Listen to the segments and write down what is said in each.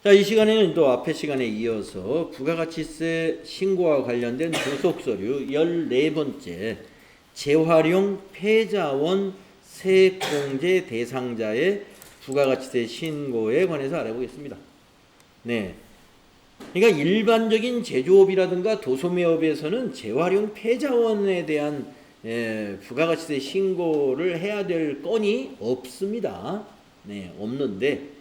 자, 이 시간에는 또 앞의 시간에 이어서 부가가치세 신고와 관련된 부속서류 14번째 재활용 폐자원 세액공제 대상자의 부가가치세 신고에 관해서 알아보겠습니다. 네. 그러니까 일반적인 제조업이라든가 도소매업에서는 재활용 폐자원에 대한 부가가치세 신고를 해야 될 건이 없습니다. 네, 없는데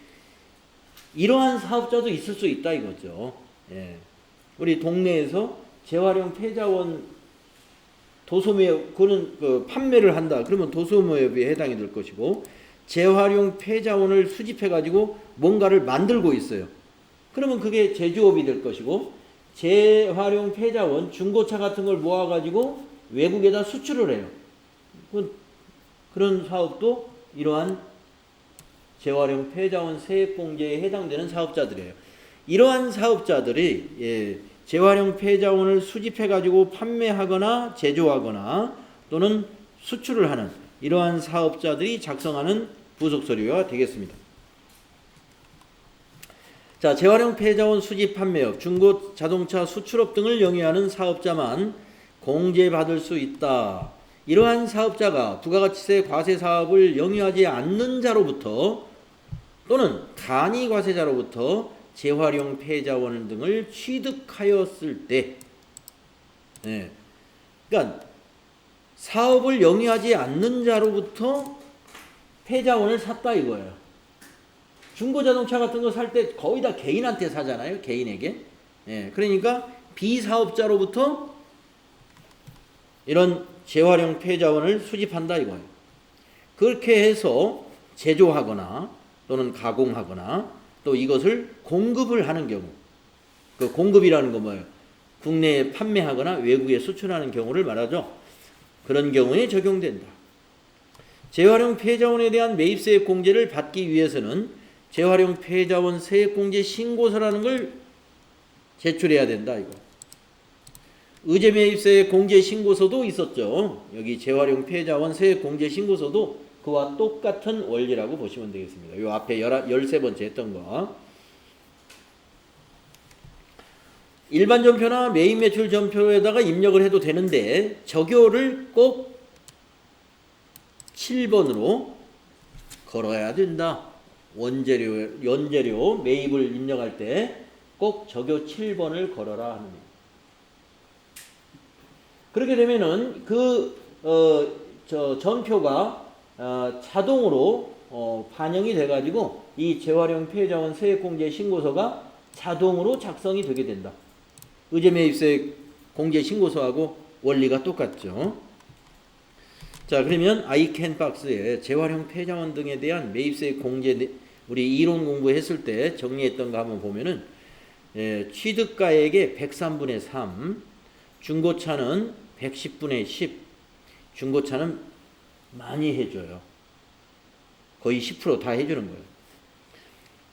이러한 사업자도 있을 수 있다 이거죠. 예. 우리 동네에서 재활용 폐자원 도소매업, 그는 판매를 한다. 그러면 도소매업에 해당이 될 것이고, 재활용 폐자원을 수집해 가지고 뭔가를 만들고 있어요. 그러면 그게 제조업이 될 것이고, 재활용 폐자원 중고차 같은 걸 모아 가지고 외국에다 수출을 해요. 그런 사업도 이러한 재활용 폐자원 세액공제에 해당되는 사업자들이에요. 이러한 사업자들이 재활용 폐자원을 수집해 가지고 판매하거나 제조하거나 또는 수출을 하는 이러한 사업자들이 작성하는 부속서류가 되겠습니다. 자, 재활용 폐자원 수집 판매업, 중고 자동차 수출업 등을 영위하는 사업자만 공제받을 수 있다. 이러한 사업자가 부가가치세 과세 사업을 영위하지 않는 자로부터 또는 간이 과세자로부터 재활용 폐자원 등을 취득하였을 때, 그러니까 사업을 영위하지 않는 자로부터 폐자원을 샀다 이거예요. 중고자동차 같은 거 살 때 거의 다 개인한테 사잖아요. 개인에게. 그러니까 비사업자로부터 이런 재활용 폐자원을 수집한다 이거예요. 그렇게 해서 제조하거나 또는 가공하거나 또 이것을 공급을 하는 경우, 그 공급이라는 건 뭐예요? 국내에 판매하거나 외국에 수출하는 경우를 말하죠. 그런 경우에 적용된다. 재활용 폐자원에 대한 매입세액 공제를 받기 위해서는 재활용 폐자원 세액공제 신고서라는 걸 제출해야 된다 이거. 의제매입세액 공제 신고서도 있었죠. 여기 재활용 폐자원 세액공제 신고서도 그와 똑같은 원리라고 보시면 되겠습니다. 요 앞에 13번째 했던 거. 일반 전표나 매입 매출 전표에다가 입력을 해도 되는데 적요를 꼭 7번으로 걸어야 된다. 원재료 매입을 입력할 때 꼭 적요 7번을 걸어라 하는 겁니다. 그렇게 되면은 전표가 자동으로 반영이 돼가지고 이 재활용 폐자원 세액공제 신고서가 자동으로 작성이 되게 된다. 의제매입세액 공제 신고서하고 원리가 똑같죠. 자, 그러면 아이캔 박스에 재활용 폐자원 등에 대한 매입세액 공제 우리 이론 공부했을 때 정리했던 거 한번 보면은 취득가액의 103분의 3, 중고차는 110분의 10, 중고차는 많이 해줘요. 거의 10% 다 해주는 거예요.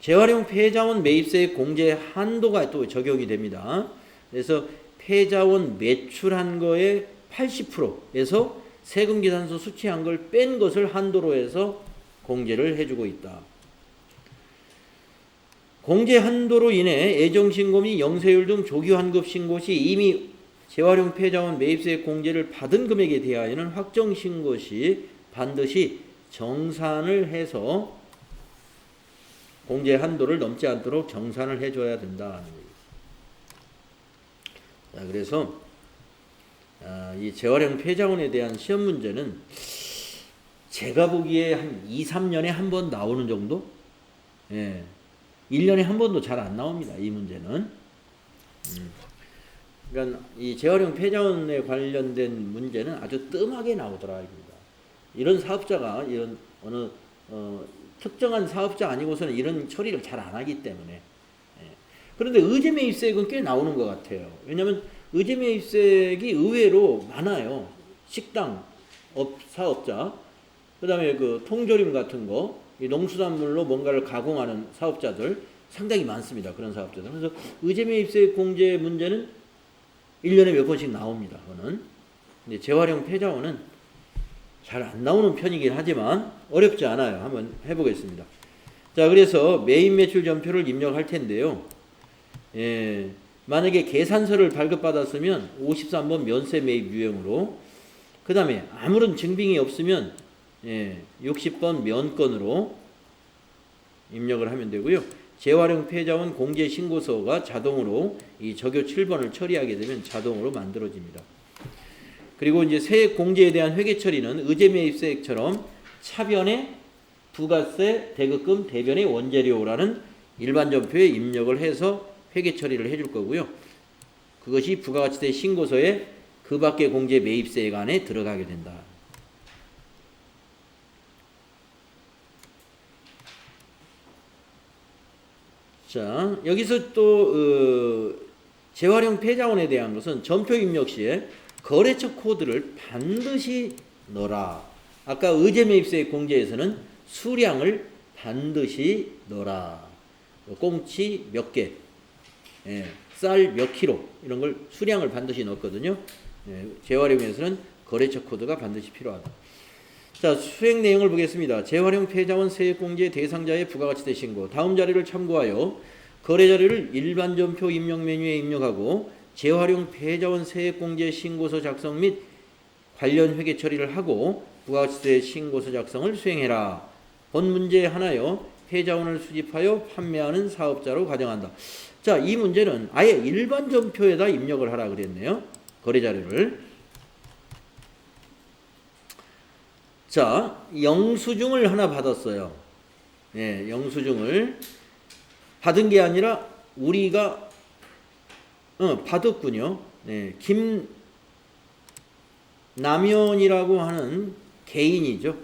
재활용 폐자원 매입세액 공제 한도가 또 적용이 됩니다. 그래서 폐자원 매출한 거에 80%에서 세금계산서 수취한 걸 뺀 것을 한도로 해서 공제를 해주고 있다. 공제 한도로 인해 애정신고 및 영세율 등 조기환급 신고 시 이미 재활용 폐자원 매입세액 공제를 받은 금액에 대하여는 확정신고 시 반드시 정산을 해서 공제 한도를 넘지 않도록 정산을 해줘야 된다. 자, 그래서 이 재활용 폐자원에 대한 시험 문제는 제가 보기에 한 2, 3년에 한 번 나오는 정도? 1년에 한 번도 잘 안 나옵니다. 이 문제는. 그러니까 이 재활용 폐자원에 관련된 문제는 아주 뜸하게 나오더라 이겁니다. 이런 사업자가 이런 어느 특정한 사업자 아니고서는 이런 처리를 잘 안 하기 때문에. 그런데 의제매입세액은 꽤 나오는 것 같아요. 왜냐하면 의제매입세액이 의외로 많아요. 식당 사업자, 그 다음에 그 통조림 같은 거, 이 농수산물로 뭔가를 가공하는 사업자들 상당히 많습니다. 그런 사업자들. 그래서 의제매입세액 공제 문제는 1년에 몇 번씩 나옵니다. 그거는. 근데 재활용 폐자원은 잘 안 나오는 편이긴 하지만 어렵지 않아요. 한번 해보겠습니다. 자, 그래서 매입 매출 전표를 입력할 텐데요. 예, 만약에 계산서를 발급받았으면 53번 면세 매입 유형으로, 그 다음에 아무런 증빙이 없으면 60번 면건으로 입력을 하면 되고요. 재활용 폐자원 공제 신고서가 자동으로 이 적요 7번을 처리하게 되면 자동으로 만들어집니다. 그리고 이제 세액 공제에 대한 회계 처리는 의제매입세액처럼 차변에 부가세, 대급금, 대변의 원재료라는 일반 전표에 입력을 해서 회계 처리를 해줄 거고요. 그것이 부가가치세 신고서에 그 밖의 공제 매입세액 안에 들어가게 된다. 자, 여기서 또 재활용 폐자원에 대한 것은 전표 입력 시에 거래처 코드를 반드시 넣어라. 아까 의제매입세액 공제에서는 수량을 반드시 넣어라. 꽁치 몇 개, 쌀 몇 킬로 이런 걸 수량을 반드시 넣었거든요. 재활용에서는 거래처 코드가 반드시 필요하다. 자, 수행 내용을 보겠습니다. 재활용 폐자원 세액공제 대상자의 부가가치세 신고. 다음 자료를 참고하여 거래 자료를 일반 전표 입력 메뉴에 입력하고 재활용 폐자원 세액공제 신고서 작성 및 관련 회계 처리를 하고 부가가치세 신고서 작성을 수행해라. 본 문제 하나요. 폐자원을 수집하여 판매하는 사업자로 가정한다. 자, 이 문제는 아예 일반 전표에다 입력을 하라 그랬네요. 거래 자료를. 자, 영수증을 하나 받았어요. 영수증을 받은 게 아니라 우리가 받았군요. 김남현이라고 하는 개인이죠.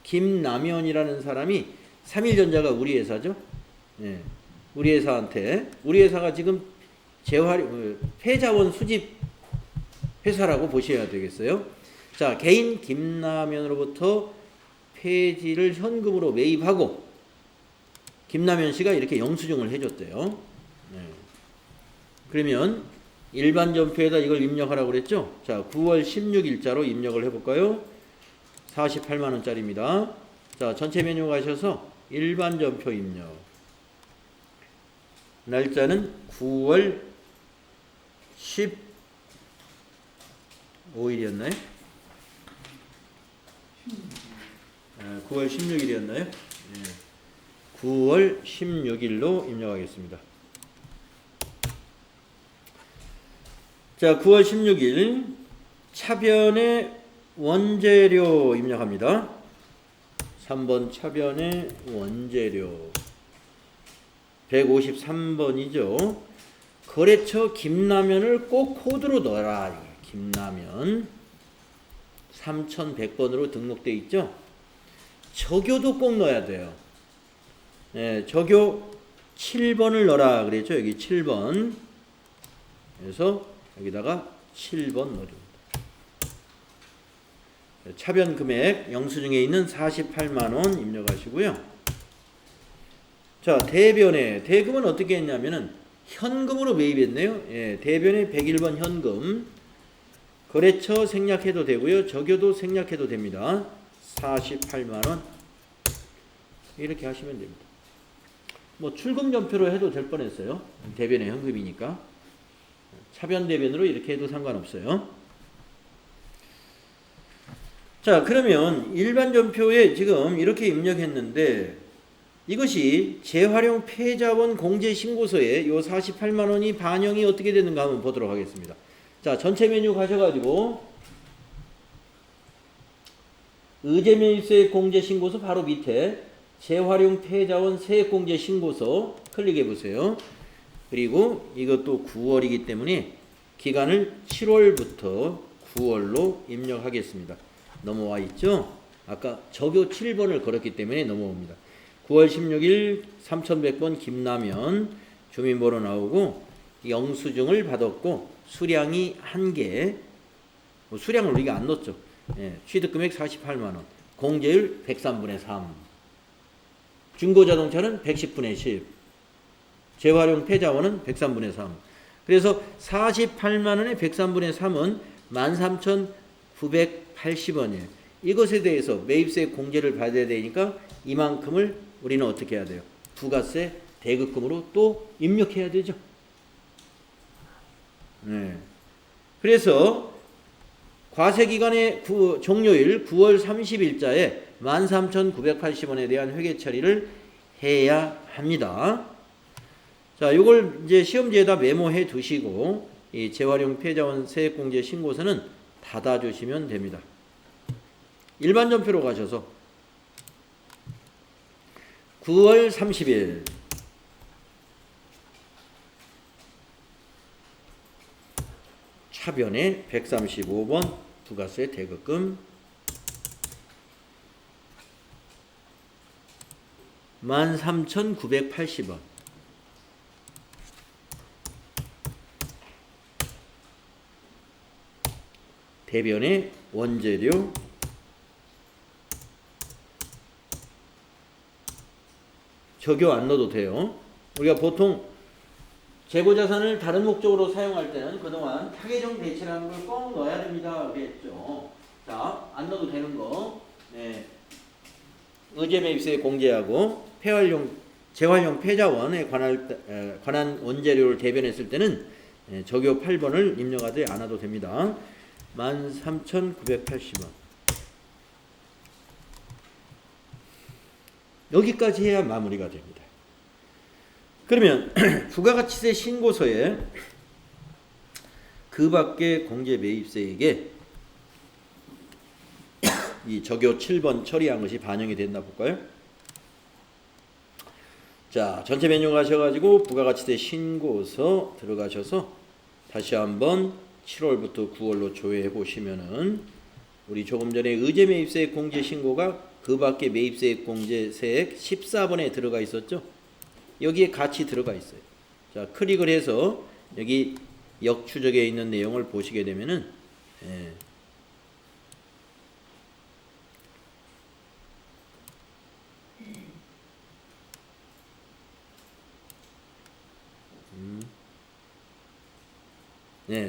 김남현이라는 사람이 3일전자가 우리 회사죠. 우리 회사한테, 우리 회사가 지금 폐자원 수집 회사라고 보셔야 되겠어요. 자, 개인 김남현으로부터 폐지를 현금으로 매입하고 김남현 씨가 이렇게 영수증을 해줬대요. 그러면 일반 전표에다 이걸 입력하라고 그랬죠. 자, 9월 16일자로 입력을 해볼까요? 48만 원짜리입니다. 자, 전체 메뉴 가셔서 일반 전표 입력. 날짜는 9월 15일이었나요? 9월 16일이었나요? 9월 16일로 입력하겠습니다. 자, 9월 16일 차변의 원재료 입력합니다. 3번 차변의 원재료 153번이죠. 거래처 김남현을 꼭 코드로 넣어라. 김남현 3100번으로 등록되어 있죠. 적요도 꼭 넣어야 돼요. 적요 7번을 넣어라 그랬죠. 여기 7번. 그래서 여기다가 7번 넣어줍니다. 차변 금액 영수증에 있는 48만원 입력하시고요. 자, 대변에 대금은 어떻게 했냐면은 현금으로 매입했네요. 대변에 101번 현금. 거래처 생략해도 되고요. 적요도 생략해도 됩니다. 48만원 이렇게 하시면 됩니다. 뭐 출금 전표로 해도 될 뻔했어요. 대변에 현금이니까. 차변 대변으로 이렇게 해도 상관없어요. 자, 그러면 일반 전표에 지금 이렇게 입력했는데 이것이 재활용 폐자원 공제 신고서에 요 48만 원이 반영이 어떻게 되는가 한번 보도록 하겠습니다. 자, 전체 메뉴 가셔가지고 의제매입세액 공제 신고서 바로 밑에 재활용 폐자원 세액 공제 신고서 클릭해 보세요. 그리고 이것도 9월이기 때문에 기간을 7월부터 9월로 입력하겠습니다. 넘어와 있죠? 아까 적요 7번을 걸었기 때문에 넘어옵니다. 9월 16일 3100번 김남현 주민번호 나오고 영수증을 받았고 수량이 1개, 수량을 우리가 안 넣었죠. 취득금액 48만원, 공제율 103분의 3, 중고자동차는 110분의 10, 재활용 폐자원은 103분의 3. 그래서 48만원의 103분의 3은 13,980원이에요. 이것에 대해서 매입세 공제를 받아야 되니까 이만큼을 우리는 어떻게 해야 돼요? 부가세 대급금으로 또 입력해야 되죠. 네. 그래서 과세기간의 종료일 9월 30일자에 13,980원에 대한 회계 처리를 해야 합니다. 자, 이걸 이제 시험지에다 메모해 두시고 이 재활용 폐자원 세액공제 신고서는 닫아주시면 됩니다. 일반 전표로 가셔서 9월 30일 차변에 135번 부가세 대급금 13,980원 대변에 원재료 적용 안 넣어도 돼요. 우리가 보통 재고자산을 다른 목적으로 사용할 때는 그동안 타계정 대체라는 걸 꼭 넣어야 됩니다 그랬죠. 자, 안 넣어도 되는 거. 네. 의제매입세 공제하고 재활용 폐자원에 관한 원재료를 대변했을 때는 적용 8번을 입력하지 않아도 됩니다. 13,980원. 여기까지 해야 마무리가 됩니다. 그러면 부가가치세 신고서에 그 밖의 공제 매입세액에 이 적용 7번 처리한 것이 반영이 됐나 볼까요? 자, 전체 메뉴 가셔가지고 부가가치세 신고서 들어가셔서 다시 한번 7월부터 9월로 조회해 보시면은 우리 조금 전에 의제매입세액 공제 신고가 그 밖에 매입세액 공제세액 14번에 들어가 있었죠. 여기에 같이 들어가 있어요. 자, 클릭을 해서 여기 역추적에 있는 내용을 보시게 되면은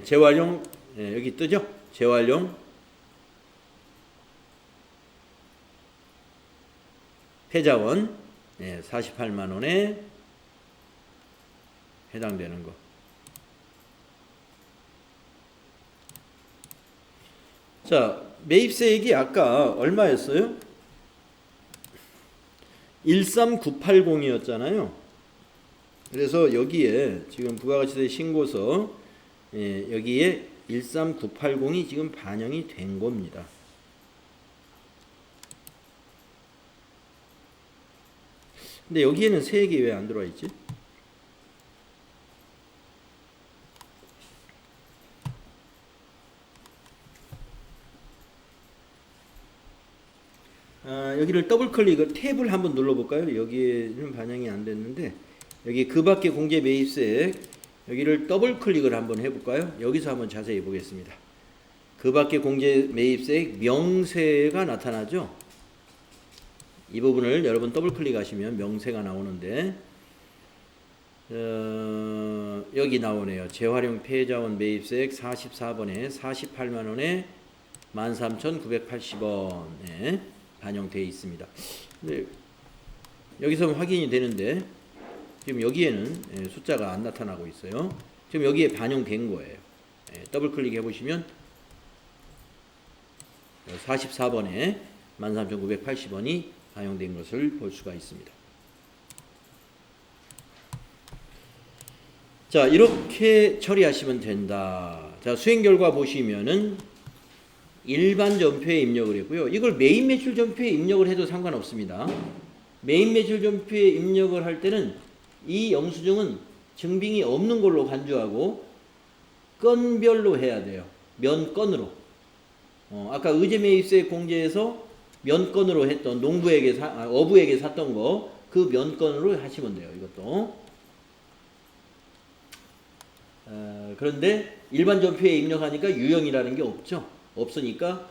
재활용 여기 뜨죠? 재활용 폐자원 48만 원에 해당되는 거. 자, 매입세액이 아까 얼마였어요? 13980이었잖아요. 그래서 여기에 지금 부가가치세 신고서 여기에 13980이 지금 반영이 된 겁니다. 근데 여기에는 세액이 왜 안 들어와 있지? 여기를 더블 클릭을 탭을 한번 눌러볼까요? 여기에는 반영이 안 됐는데 여기 그 밖에 공제 매입세액 여기를 더블 클릭을 한번 해볼까요? 여기서 한번 자세히 보겠습니다. 그 밖에 공제 매입세액 명세가 나타나죠? 이 부분을 여러분 더블 클릭하시면 명세가 나오는데 여기 나오네요. 재활용 폐자원 매입세액 44번에 48만원에 13,980원에 반영되어 있습니다. 근데 여기서 확인이 되는데 지금 여기에는 숫자가 안 나타나고 있어요. 지금 여기에 반영된 거예요. 더블 클릭해 보시면 44번에 13,980원이 반영된 것을 볼 수가 있습니다. 자, 이렇게 처리하시면 된다. 자, 수행 결과 보시면은 일반 전표에 입력을 했고요. 이걸 메인 매출 전표에 입력을 해도 상관없습니다. 메인 매출 전표에 입력을 할 때는 이 영수증은 증빙이 없는 걸로 간주하고 건별로 해야 돼요. 면건으로. 아까 의제매입세 공제에서 면건으로 했던 농부에게 어부에게 샀던 거 그 면건으로 하시면 돼요. 이것도. 그런데 일반 전표에 입력하니까 유형이라는 게 없죠. 없으니까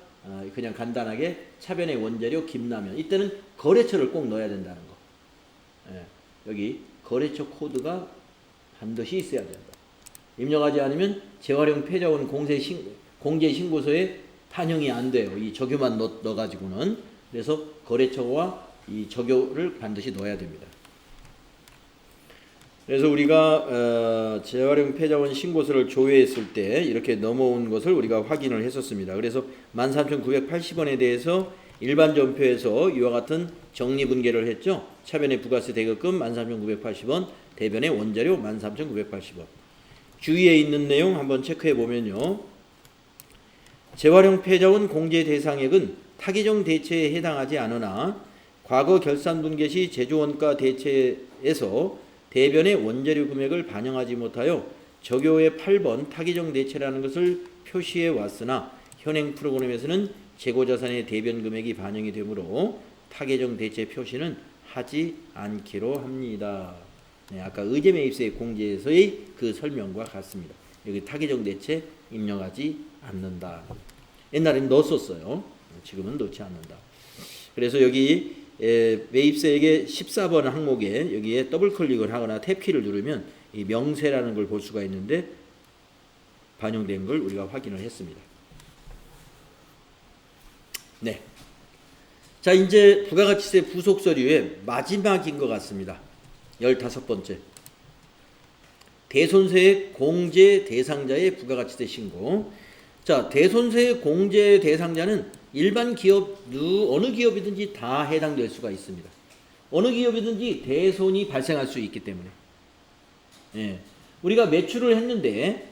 그냥 간단하게 차변의 원재료 김라면 이때는 거래처를 꼭 넣어야 된다는 거. 여기 거래처 코드가 반드시 있어야 된다. 입력하지 않으면 재활용 폐자원 공제 신고서에 반영이 안 돼요. 이 적요만 넣어가지고는. 그래서 거래처와 이 적요를 반드시 넣어야 됩니다. 그래서 우리가 재활용 폐자원 신고서를 조회했을 때 이렇게 넘어온 것을 우리가 확인을 했었습니다. 그래서 13,980원에 대해서 일반 전표에서 이와 같은 정리분계를 했죠. 차변의 부가세 대급금 13,980원, 대변의 원자료 13,980원. 주위에 있는 내용 한번 체크해 보면요. 재활용 폐자원 공제 대상액은 타기정 대체에 해당하지 않으나 과거 결산분계 시 제조원가 대체에서 대변의 원자료 금액을 반영하지 못하여 적요의 8번 타기정 대체라는 것을 표시해 왔으나 현행 프로그램에서는 재고자산의 대변 금액이 반영이 되므로 타기정 대체 표시는 하지 않기로 합니다. 네, 아까 의제매입세 공제에서의 그 설명과 같습니다. 여기 타기정 대체 입력하지 않는다. 옛날에는 넣었었어요. 지금은 넣지 않는다. 그래서 여기 매입세액의 14번 항목에 여기에 더블 클릭을 하거나 탭키를 누르면 이 명세라는 걸 볼 수가 있는데 반영된 걸 우리가 확인을 했습니다. 네. 자, 이제 부가가치세 부속 서류의 마지막인 것 같습니다. 15번째. 대손세액 공제 대상자의 부가가치세 신고. 자, 대손세액 공제 대상자는 일반 기업, 어느 기업이든지 다 해당될 수가 있습니다. 어느 기업이든지 대손이 발생할 수 있기 때문에. 예. 우리가 매출을 했는데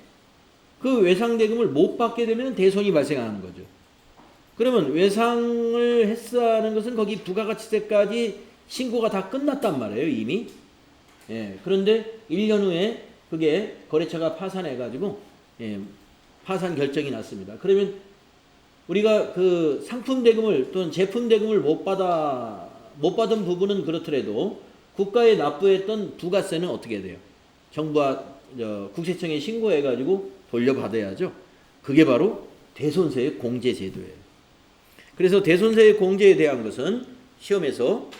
그 외상대금을 못 받게 되면 대손이 발생하는 거죠. 그러면 외상을 했다는 것은 거기 부가가치세까지 신고가 다 끝났단 말이에요, 이미. 예. 그런데 1년 후에 그게 거래처가 파산해가지고, 예, 파산 결정이 났습니다. 그러면 우리가 그 상품 대금을 또는 제품 대금을 못 받은 부분은 그렇더라도 국가에 납부했던 부가세는 어떻게 돼요? 정부와 국세청에 신고해가지고 돌려받아야죠. 그게 바로 대손세액 공제 제도예요. 그래서 대손세액 공제에 대한 것은 시험에서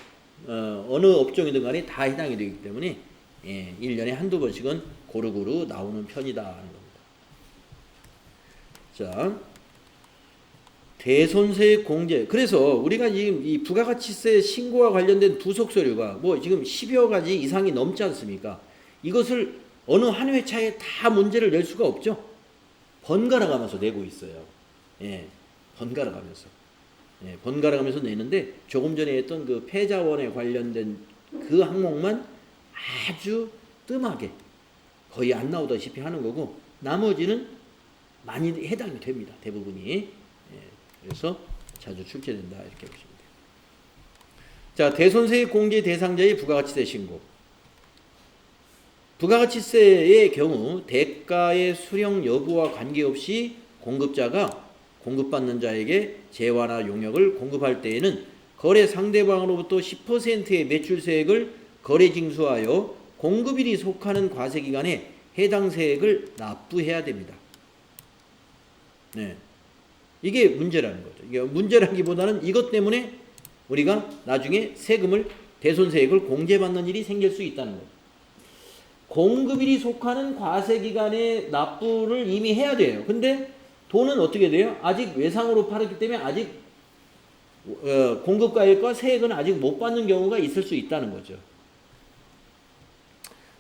어느 업종이든 간에 다 해당이 되기 때문에 1년에 한두 번씩은 고루고루 나오는 편이다 하는 겁니다. 자, 대손세액 공제. 그래서 우리가 지금 이 부가가치세 신고와 관련된 부속 서류가 뭐 지금 10여 가지 이상이 넘지 않습니까? 이것을 어느 한 회차에 다 문제를 낼 수가 없죠. 번갈아 가면서 내고 있어요. 예, 번갈아 가면서. 예, 번갈아 가면서 내는데 조금 전에 했던 그 폐자원에 관련된 그 항목만 아주 뜸하게 거의 안 나오다시피 하는 거고 나머지는 많이 해당이 됩니다. 대부분이. 예, 그래서 자주 출제된다 이렇게 보시면 돼요. 자, 대손세액 공제 대상자의 부가가치세 신고. 부가가치세의 경우 대가의 수령 여부와 관계없이 공급자가 공급받는 자에게 재화나 용역을 공급할 때에는 거래 상대방으로부터 10%의 매출세액을 거래 징수하여 공급일이 속하는 과세기간에 해당 세액을 납부해야 됩니다. 네. 이게 문제라는 거죠. 이게 문제라기보다는 이것 때문에 우리가 나중에 세금을 대손세액을 공제받는 일이 생길 수 있다는 거죠. 공급일이 속하는 과세기간에 납부를 이미 해야 돼요. 근데 돈은 어떻게 돼요? 아직 외상으로 팔았기 때문에 아직 공급가액과 세액은 아직 못 받는 경우가 있을 수 있다는 거죠.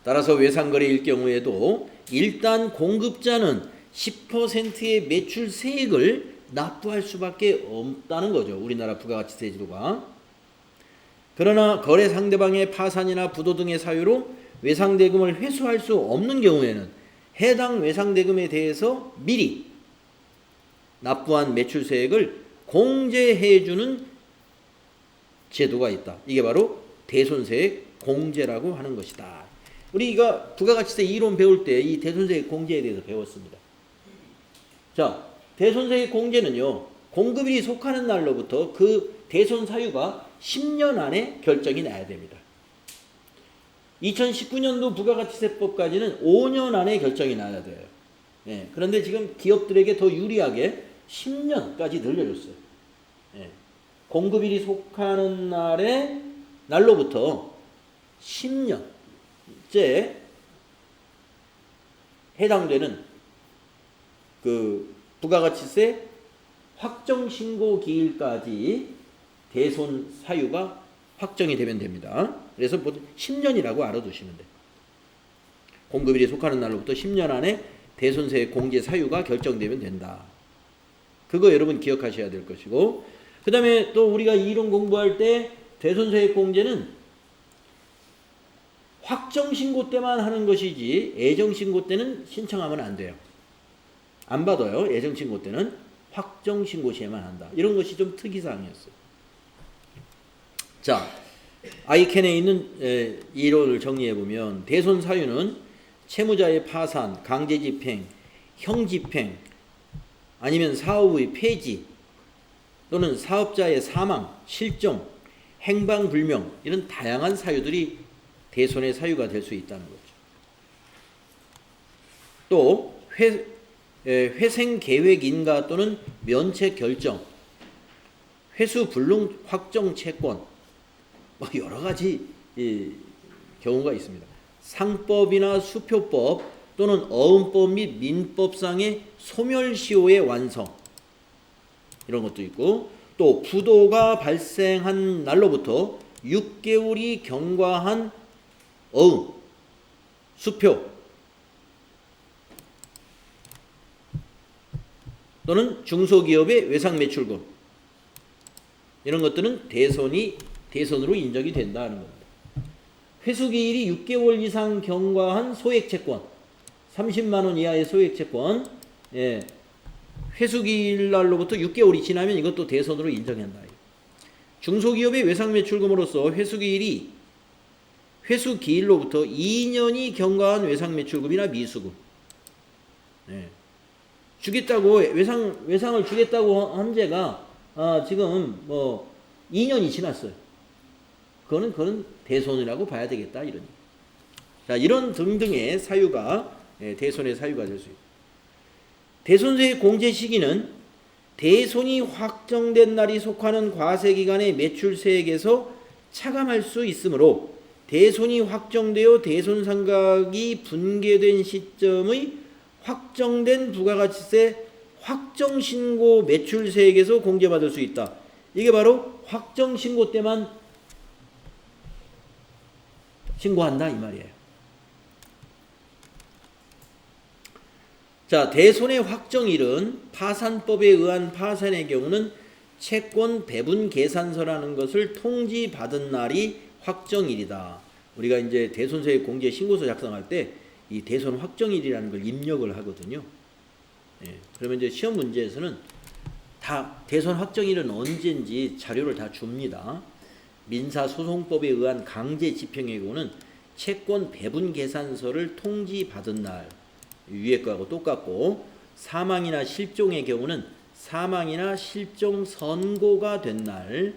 따라서 외상거래일 경우에도 일단 공급자는 10%의 매출 세액을 납부할 수밖에 없다는 거죠. 우리나라 부가가치세 제도가. 그러나 거래 상대방의 파산이나 부도 등의 사유로 외상대금을 회수할 수 없는 경우에는 해당 외상대금에 대해서 미리 납부한 매출세액을 공제해주는 제도가 있다. 이게 바로 대손세액 공제라고 하는 것이다. 우리가 부가가치세 이론 배울 때 이 대손세액 공제에 대해서 배웠습니다. 자, 대손세액 공제는요, 공급일이 속하는 날로부터 그 대손 사유가 10년 안에 결정이 나야 됩니다. 2019년도 부가가치세법까지는 5년 안에 결정이 나야 돼요. 예, 그런데 지금 기업들에게 더 유리하게 10년까지 늘려줬어요. 예, 공급일이 속하는 날로부터 10년째 해당되는 그 부가가치세 확정신고 기일까지 대손 사유가 확정이 되면 됩니다. 그래서 10년이라고 알아두시면 돼요. 공급일이 속하는 날로부터 10년 안에 대손세액 공제 사유가 결정되면 된다. 그거 여러분 기억하셔야 될 것이고, 그 다음에 또 우리가 이론 공부할 때 대손세액 공제는 확정신고 때만 하는 것이지 애정신고 때는 신청하면 안 돼요. 안 받아요. 애정신고 때는 확정신고 시에만 한다. 이런 것이 좀 특이사항이었어요. 자, 아이캔에 있는 이론을 정리해보면 대손 사유는 채무자의 파산, 강제집행, 형집행, 아니면 사업의 폐지, 또는 사업자의 사망, 실종, 행방불명, 이런 다양한 사유들이 대손의 사유가 될 수 있다는 거죠. 또 회생계획 인가 또는 면책 결정, 회수불능 확정 채권, 뭐 여러 가지 경우가 있습니다. 상법이나 수표법 또는 어음법 및 민법상의 소멸시효의 완성, 이런 것도 있고, 또 부도가 발생한 날로부터 6개월이 경과한 어음, 수표 또는 중소기업의 외상매출금, 이런 것들은 대손으로 인정이 된다는 겁니다. 회수기일이 6개월 이상 경과한 소액채권, 30만 원 이하의 소액채권, 회수기일 날로부터 6개월이 지나면 이것도 대손으로 인정한다. 중소기업의 외상매출금으로서 회수기일로부터 2년이 경과한 외상매출금이나 미수금, 주겠다고 외상을 주겠다고 한 제가 지금 뭐 2년이 지났어요. 그거는 대손이라고 봐야 되겠다, 이런. 자, 이런 등등의 사유가 대손의 사유가 될 수 있다. 대손세액 공제 시기는 대손이 확정된 날이 속하는 과세기간의 매출세액에서 차감할 수 있으므로 대손이 확정되어 대손상각이 분계된 시점의 확정된 부가가치세 확정신고 매출세액에서 공제받을 수 있다. 이게 바로 확정신고 때만 신고한다, 이 말이에요. 자, 대손의 확정일은 파산법에 의한 파산의 경우는 채권 배분 계산서라는 것을 통지받은 날이 확정일이다. 우리가 이제 대손세액 공제 신고서 작성할 때 이 대손 확정일이라는 걸 입력을 하거든요. 그러면 이제 시험 문제에서는 다 대손 확정일은 언제인지 자료를 다 줍니다. 민사소송법에 의한 강제 집행의 경우는 채권 배분 계산서를 통지받은 날, 위에 거하고 똑같고, 사망이나 실종의 경우는 사망이나 실종 선고가 된 날,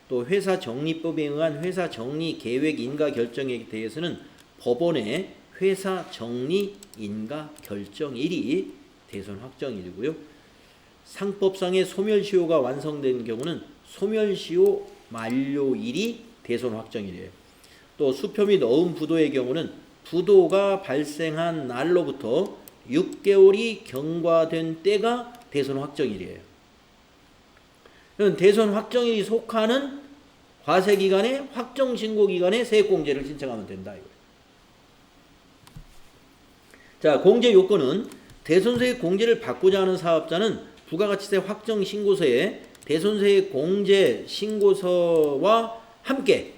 또 회사 정리법에 의한 회사 정리 계획 인가 결정에 대해서는 법원의 회사 정리 인가 결정일이 대손 확정일이고요. 상법상의 소멸시효가 완성된 경우는 소멸시효 만료일이 대손 확정일이에요. 또 수표 및 어음 부도의 경우는 부도가 발생한 날로부터 6개월이 경과된 때가 대손 확정일이에요. 대손 확정일이 속하는 과세기간에 확정신고기간에 세액공제를 신청하면 된다, 이거예요. 자, 공제 요건은 대손세액 공제를 받고자 하는 사업자는 부가가치세 확정신고서에 대손세액 공제 신고서와 함께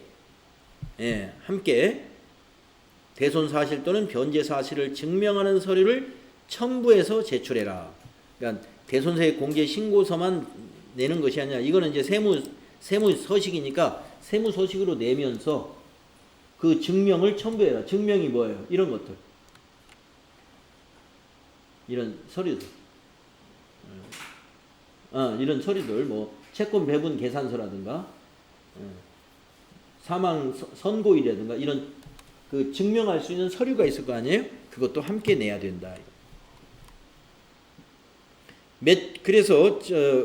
대손 사실 또는 변제 사실을 증명하는 서류를 첨부해서 제출해라. 그러니까 대손세액 공제 신고서만 내는 것이 아니라, 이거는 이제 세무 서식이니까 세무 서식으로 내면서 그 증명을 첨부해라. 증명이 뭐예요? 이런 것들, 이런 서류들, 이런 서류들, 뭐 채권 배분 계산서라든가 사망 선고일이라든가 이런 그 증명할 수 있는 서류가 있을 거 아니에요? 그것도 함께 내야 된다. 그래서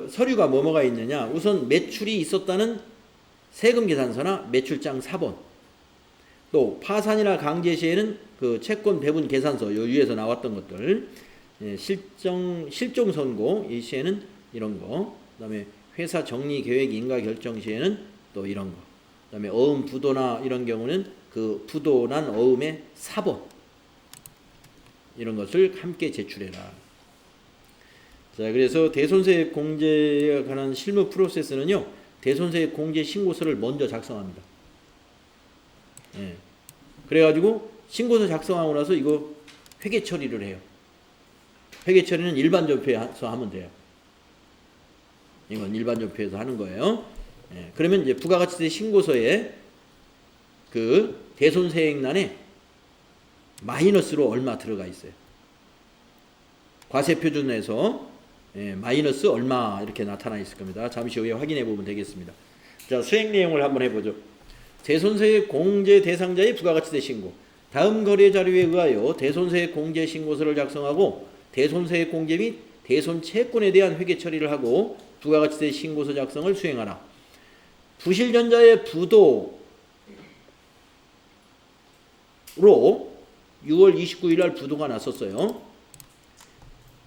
서류가 뭐가 있느냐? 우선 매출이 있었다는 세금 계산서나 매출장 4번, 또 파산이나 강제 시에는 그 채권 배분 계산서, 요 위에서 나왔던 것들, 실종 선고 이 시에는 이런 거, 그다음에 회사 정리 계획 인가 결정 시에는 또 이런 거, 그다음에 어음 부도나 이런 경우는 그 부도난 어음의 4번, 이런 것을 함께 제출해라. 자, 그래서 대손세액 공제에 관한 실무 프로세스는요, 대손세액 공제 신고서를 먼저 작성합니다. 예. 그래가지고 신고서 작성하고 나서 이거 회계 처리를 해요. 회계 처리는 일반 접회에서 하면 돼요. 이건 일반 접회에서 하는 거예요. 예. 그러면 이제 부가가치세 신고서에 그 대손세액란에 마이너스로 얼마 들어가 있어요. 과세표준에서 마이너스 얼마 이렇게 나타나 있을 겁니다. 잠시 후에 확인해 보면 되겠습니다. 자, 수행 내용을 한번 해보죠. 대손세액 공제 대상자의 부가가치세 신고. 다음 거래 자료에 의하여 대손세액 공제 신고서를 작성하고 대손세액 공제 및 대손 채권에 대한 회계 처리를 하고 부가가치세 신고서 작성을 수행하라. 부실전자의 부도로 6월 29일 날 부도가 났었어요.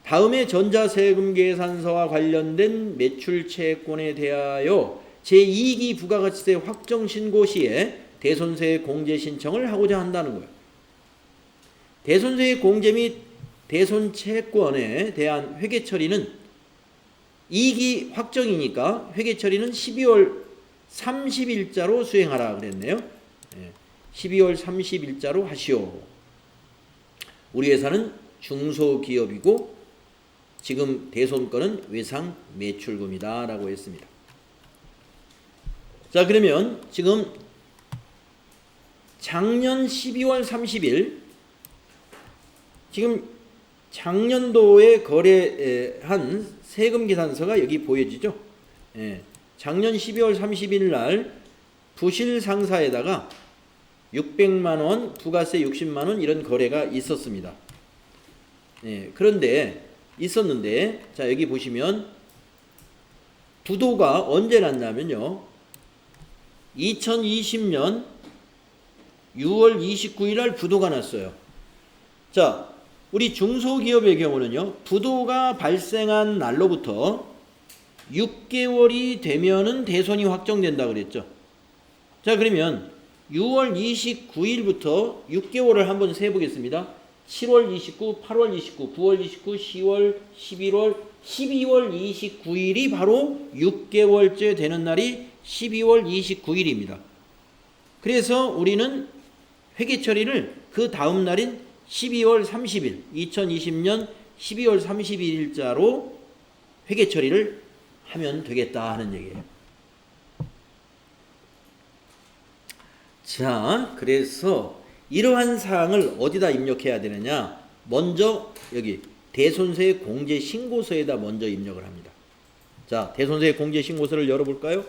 다음에 전자세금 계산서와 관련된 매출 채권에 대하여 제2기 부가가치세 확정 신고 시에 대손세액 공제 신청을 하고자 한다는 거예요. 대손세액 공제 및 대손 채권에 대한 회계 처리는 2기 확정이니까 회계 처리는 12월 30일자로 수행하라 그랬네요. 12월 30일자로 하시오. 우리 회사는 중소기업이고 지금 대손건은 외상 매출금이다 라고 했습니다. 자, 그러면 지금 작년 12월 30일 지금 작년도에 거래한 세금 계산서가 여기 보여지죠. 작년 12월 30일 날 부실 상사에다가 600만원, 부가세 60만원 이런 거래가 있었습니다. 그런데 있었는데, 자, 여기 보시면 부도가 언제 났냐면요, 2020년 6월 29일 날 부도가 났어요. 자, 우리 중소기업의 경우는요, 부도가 발생한 날로부터 6개월이 되면은 대손이 확정된다 그랬죠. 자, 그러면 6월 29일부터 6개월을 한번 세보겠습니다. 7월 29, 8월 29, 9월 29, 10월, 11월, 12월 29일이 바로 6개월째 되는 날이 12월 29일입니다. 그래서 우리는 회계 처리를 그 다음 날인 12월 30일, 2020년 12월 31일자로 회계 처리를 하면 되겠다 하는 얘기예요. 자, 그래서 이러한 사항을 어디다 입력해야 되느냐? 먼저 여기 대손세액 공제 신고서에다 먼저 입력을 합니다. 자, 대손세액 공제 신고서를 열어볼까요?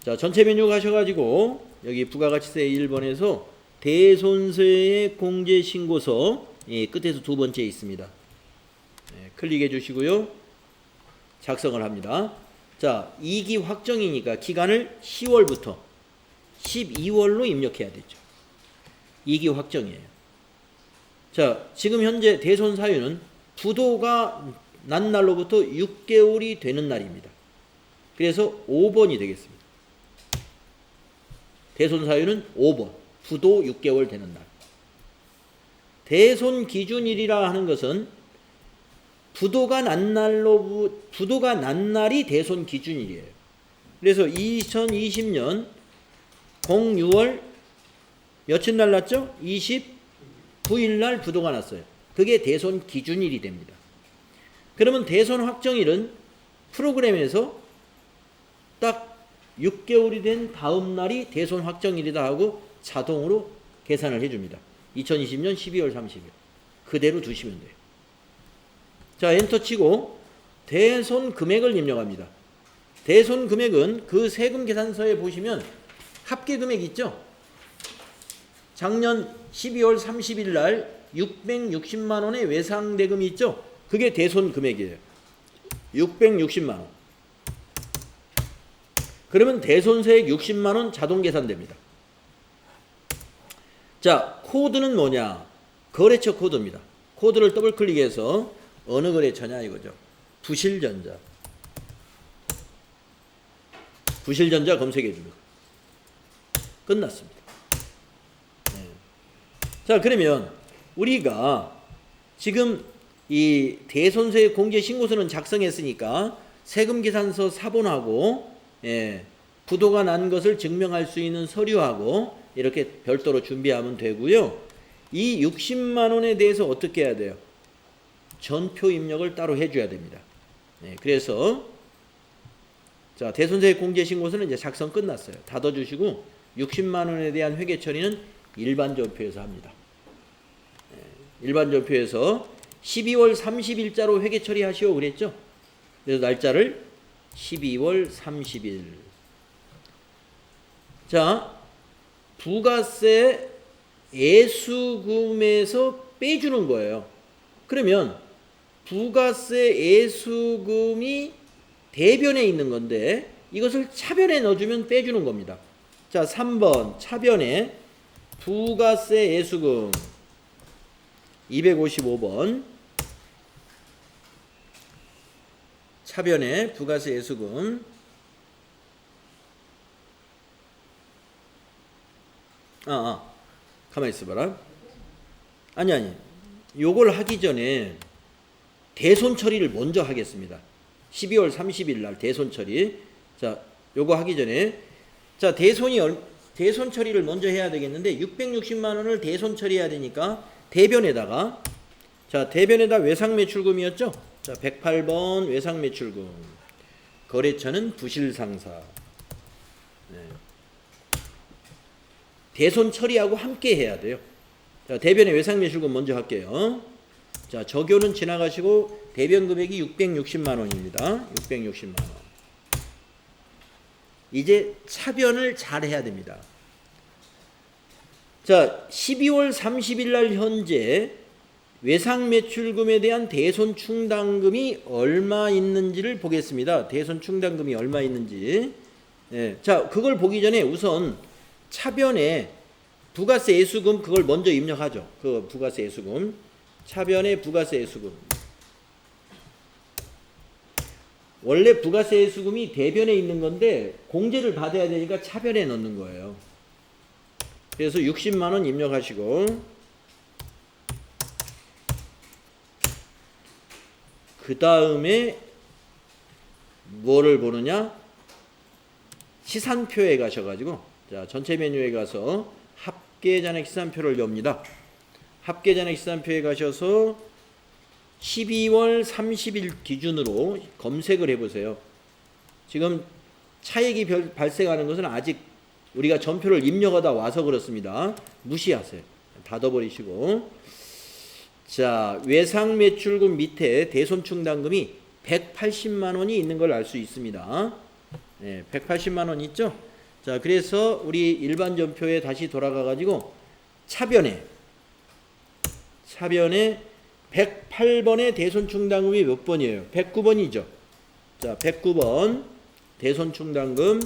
자, 전체 메뉴 가셔가지고 여기 부가가치세 1번에서 대손세액 공제 신고서 끝에서 두 번째 있습니다. 클릭해 주시고요. 작성을 합니다. 자, 2기 확정이니까 기간을 10월부터 12월로 입력해야 되죠. 2기 확정이에요. 자, 지금 현재 대손 사유는 부도가 난 날로부터 6개월이 되는 날입니다. 그래서 5번이 되겠습니다. 대손 사유는 5번. 부도 6개월 되는 날. 대손 기준일이라 하는 것은 부도가 난 날이 대손 기준일이에요. 그래서 2020년 06월 며칠 날 났죠? 29일 날 부도가 났어요. 그게 대손 기준일이 됩니다. 그러면 대손 확정일은 프로그램에서 딱 6개월이 된 다음 날이 대손 확정일이다 하고 자동으로 계산을 해줍니다. 2020년 12월 30일. 그대로 두시면 돼요. 자, 엔터 치고 대손 금액을 입력합니다. 대손 금액은 그 세금 계산서에 보시면 합계 금액 있죠? 작년 12월 30일 날 660만 원의 외상 대금이 있죠? 그게 대손 금액이에요. 660만 원. 그러면 대손세액 60만 원 자동 계산됩니다. 자, 코드는 뭐냐? 거래처 코드입니다. 코드를 더블 클릭해서 어느 거래처냐 이거죠. 부실전자. 부실전자 검색해 줍니다. 끝났습니다. 자, 그러면 우리가 지금 이 대손세 공제 신고서는 작성했으니까 세금계산서 사본하고 부도가 난 것을 증명할 수 있는 서류하고 이렇게 별도로 준비하면 되고요. 이 60만 원에 대해서 어떻게 해야 돼요? 전표 입력을 따로 해줘야 됩니다. 그래서 자, 대손세 공제 신고서는 이제 작성 끝났어요. 닫아주시고 60만 원에 대한 회계 처리는 일반 전표에서 합니다. 일반 전표에서 12월 30일자로 회계 처리하시오 그랬죠? 그래서 날짜를 12월 30일. 자, 부가세 애수금에서 빼주는 거예요. 그러면 부가세 애수금이 대변에 있는 건데 이것을 차변에 넣어주면 빼주는 겁니다. 자, 3번 차변에 부가세 애수금 255번 차변에 부가세 애수금 가만히 있어봐라. 아니 요걸 하기 전에 대손 처리를 먼저 하겠습니다. 12월 30일 날 대손 처리. 자, 요거 하기 전에 자, 대손 처리를 먼저 해야 되겠는데 660만 원을 대손 처리해야 되니까 대변에다가 자, 대변에다 외상매출금이었죠? 자, 108번 외상매출금. 거래처는 부실상사. 대손 처리하고 함께 해야 돼요. 자, 대변의 외상매출금 먼저 할게요. 자, 적용은 지나가시고 대변 금액이 660만 원입니다. 660만 원. 이제 차변을 잘 해야 됩니다. 자, 12월 30일 날 현재 외상매출금에 대한 대손 충당금이 얼마 있는지를 보겠습니다. 대손 충당금이 얼마 있는지. 자, 그걸 보기 전에 우선 차변에 부가세 애수금 그걸 먼저 입력하죠. 그 부가세 애수금. 차변에 부가세 애수금. 원래 부가세 애수금이 대변에 있는 건데 공제를 받아야 되니까 차변에 넣는 거예요. 그래서 60만 원 입력하시고 그 다음에 뭐를 보느냐? 시산표에 가셔가지고 자, 전체 메뉴에 가서 합계잔액 시산표를 엽니다. 합계잔액 시산표에 가셔서 12월 30일 기준으로 검색을 해보세요. 지금 차익이 발생하는 것은 아직 우리가 전표를 입력하다 와서 그렇습니다. 무시하세요. 닫아버리시고 자, 외상매출금 밑에 대손충당금이 180만 원이 있는 걸 알 수 있습니다. 180만 원 있죠? 자, 그래서 우리 일반 전표에 다시 돌아가 가지고 차변에 108번의 대손충당금이 몇 번이에요? 109번이죠. 자, 109번 대손충당금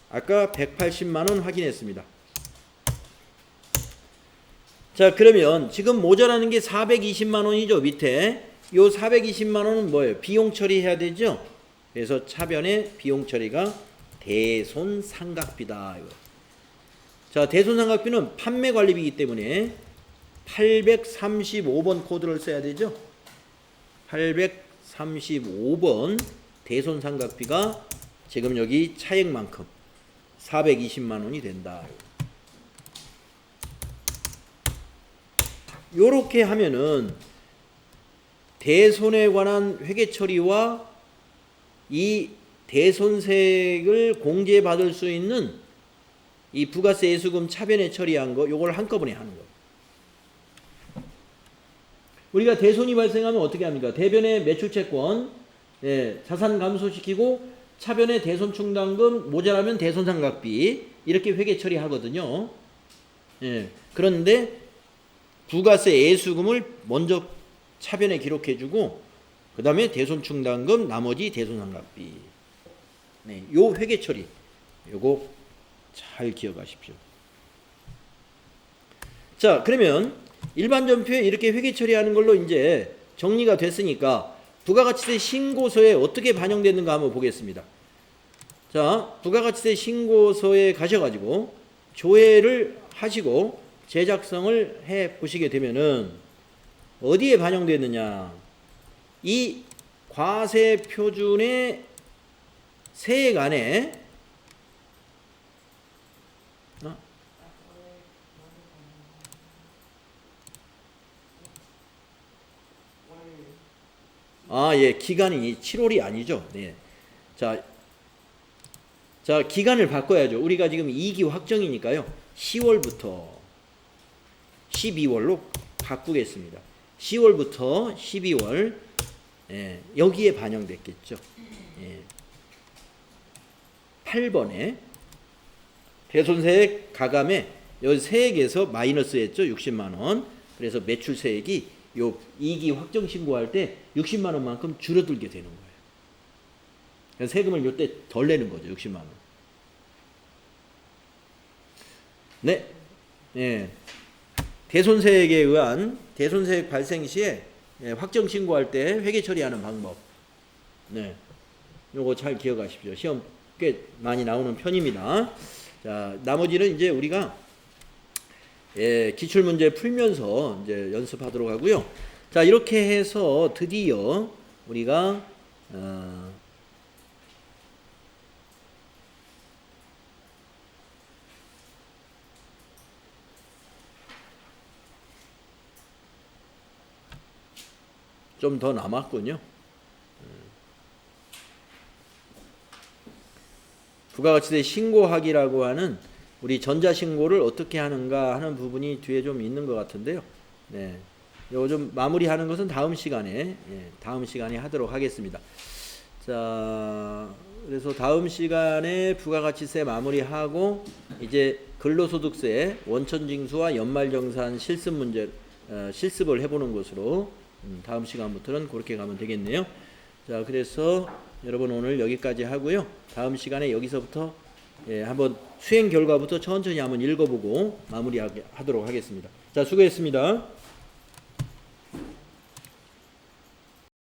아까 180만 원 확인했습니다. 자, 그러면 지금 모자라는 게 420만 원이죠. 밑에 요 420만 원은 뭐예요? 비용 처리해야 되죠. 그래서 차변에 비용 처리가 대손상각비다. 자, 대손상각비는 판매관리비이기 때문에 835번 코드를 써야 되죠. 835번 대손상각비가 지금 여기 차액만큼 420만 원이 된다. 요렇게 하면은 대손에 관한 회계 처리와 이 대손세를 공제받을 수 있는 이 부가세 애수금 차변에 처리한 거 요걸 한꺼번에 하는 거. 우리가 대손이 발생하면 어떻게 합니까? 대변에 매출채권 자산 감소시키고 차변에 대손충당금 모자라면 대손상각비 이렇게 회계 처리하거든요. 그런데 부가세 애수금을 먼저 차변에 기록해주고 그 다음에 대손충당금 나머지 대손상각비. 요 회계 처리 요거 잘 기억하십시오. 자, 그러면 일반 전표에 이렇게 회계 처리하는 걸로 이제 정리가 됐으니까 부가가치세 신고서에 어떻게 반영됐는가 한번 보겠습니다. 자, 부가가치세 신고서에 가셔가지고 조회를 하시고 제작성을 해 보시게 되면은 어디에 반영되느냐? 이 과세 표준의 세액 안에 예, 기간이 7월이 아니죠. 네. 자, 기간을 바꿔야죠. 우리가 지금 2기 확정이니까요. 10월부터 12월로 바꾸겠습니다. 10월부터 12월, 예, 여기에 반영됐겠죠. 예. 8번에 대손세액 가감에 여기 세액에서 마이너스 했죠. 60만 원. 그래서 매출 세액이 요 2기 확정 신고할 때 60만 원만큼 줄어들게 되는 거예요. 그래서 세금을 요때 덜 내는 거죠. 60만 원. 네. 예. 대손세액에 의한 대손세액 발생 시에, 예, 확정 신고할 때 회계 처리하는 방법. 네. 요거 잘 기억하십시오. 시험 꽤 많이 나오는 편입니다. 자, 나머지는 이제 우리가, 예, 기출문제 풀면서 이제 연습하도록 하고요. 자, 이렇게 해서 드디어 우리가 좀 더 남았군요. 부가가치세 신고하기라고 하는 우리 전자신고를 어떻게 하는가 하는 부분이 뒤에 좀 있는 것 같은데요. 네. 요거 좀 마무리하는 것은 다음 시간에, 예, 다음 시간에 하도록 하겠습니다. 자, 그래서 다음 시간에 부가가치세 마무리하고 이제 근로소득세 원천징수와 연말정산 실습 문제, 실습을 해보는 것으로 다음 시간부터는 그렇게 가면 되겠네요. 자, 그래서 여러분 오늘 여기까지 하고요. 다음 시간에 여기서부터, 예, 한번 수행 결과부터 천천히 한번 읽어보고 마무리하도록 하겠습니다. 자, 수고했습니다.